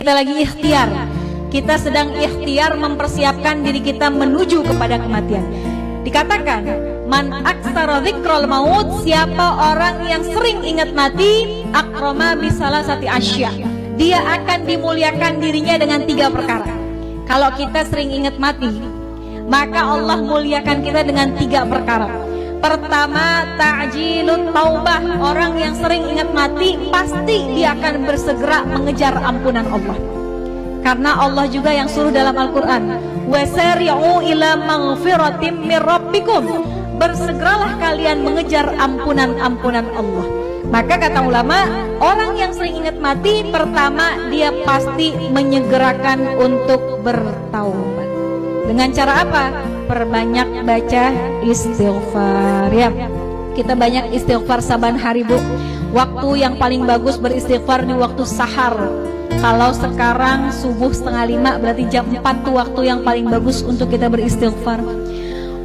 Kita lagi ikhtiar, kita sedang ikhtiar mempersiapkan diri kita menuju kepada kematian. Dikatakan, man aktsara dzikrul maut, siapa orang yang sering ingat mati, akrama bisalasati asya, dia akan dimuliakan dirinya dengan 3 perkara. Kalau kita sering ingat mati, maka Allah muliakan kita dengan 3 perkara. Pertama, ta'jilut taubah. Orang yang sering ingat mati pasti dia akan bersegera mengejar ampunan Allah. Karena Allah juga yang suruh dalam Al-Quran, wasari'u ila maghfiratim mir rabbikum, bersegeralah kalian mengejar ampunan-ampunan Allah. Maka kata ulama, orang yang sering ingat mati, pertama dia pasti menyegerakan untuk bertaubat. Dengan cara apa? Perbanyak baca istighfar ya. Kita banyak istighfar saban hari, Bu. Waktu yang paling bagus beristighfar di waktu sahar. Kalau sekarang subuh 4:30, berarti jam 4 tuh waktu yang paling bagus untuk kita beristighfar.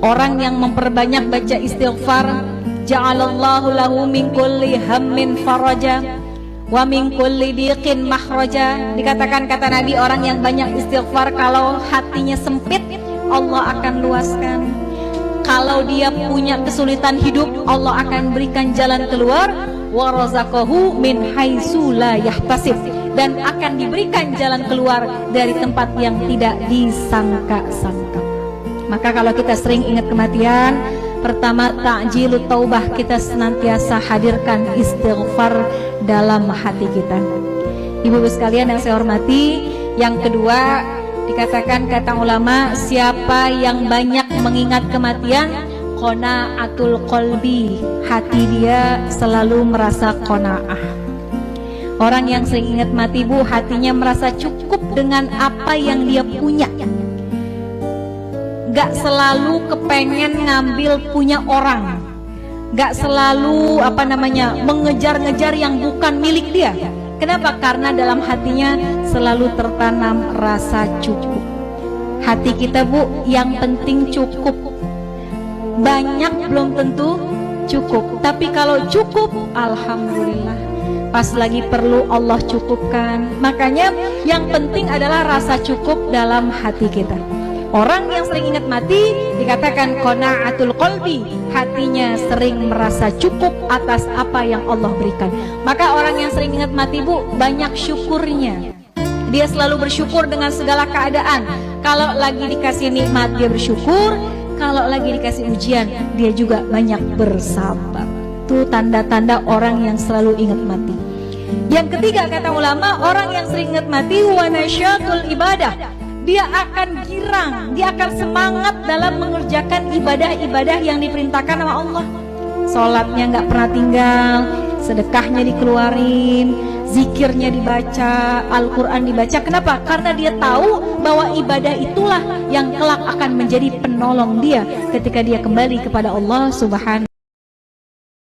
Orang yang memperbanyak baca istighfar, ja'alallahu lahu min kulli hammin faraja wa min kulli diqin mahraja. Dikatakan kata Nabi, orang yang banyak istighfar kalau hatinya sempit, Allah akan luaskan. Kalau dia punya kesulitan hidup, Allah akan berikan jalan keluar. Wa razaqahu min haitsu la yahtasib, dan akan diberikan jalan keluar dari tempat yang tidak disangka-sangka. Maka kalau kita sering ingat kematian, pertama ta'jilut taubah, kita senantiasa hadirkan istighfar dalam hati kita. Ibu-ibu sekalian yang saya hormati, yang kedua dikatakan kata ulama, siapa yang banyak mengingat kematian, qanaatul qalbi, hati dia selalu merasa qanaah. Orang yang sering ingat mati, Bu, hatinya merasa cukup dengan apa yang dia punya. Gak selalu kepengen ngambil punya orang, gak selalu mengejar-ngejar yang bukan milik dia. Kenapa? Karena dalam hatinya selalu tertanam rasa cukup. Hati kita, Bu, yang penting cukup. Banyak belum tentu cukup, tapi kalau cukup, alhamdulillah. Pas lagi perlu Allah cukupkan. Makanya yang penting adalah rasa cukup dalam hati kita. Orang yang sering ingat mati dikatakan qanaatul qalbi, hatinya sering merasa cukup atas apa yang Allah berikan. Maka orang yang sering ingat mati, Bu, banyak syukurnya. Dia selalu bersyukur dengan segala keadaan. Kalau lagi dikasih nikmat, dia bersyukur. Kalau lagi dikasih ujian, dia juga banyak bersabar. Itu tanda-tanda orang yang selalu ingat mati. Yang ketiga kata ulama, orang yang sering ingat mati wa nasyatul ibadah, dia akan girang, dia akan semangat dalam mengerjakan ibadah-ibadah yang diperintahkan sama Allah. Sholatnya nggak pernah tinggal, sedekahnya dikeluarin, zikirnya dibaca, Al-Quran dibaca. Kenapa? Karena dia tahu bahwa ibadah itulah yang kelak akan menjadi penolong dia ketika dia kembali kepada Allah Subhanahu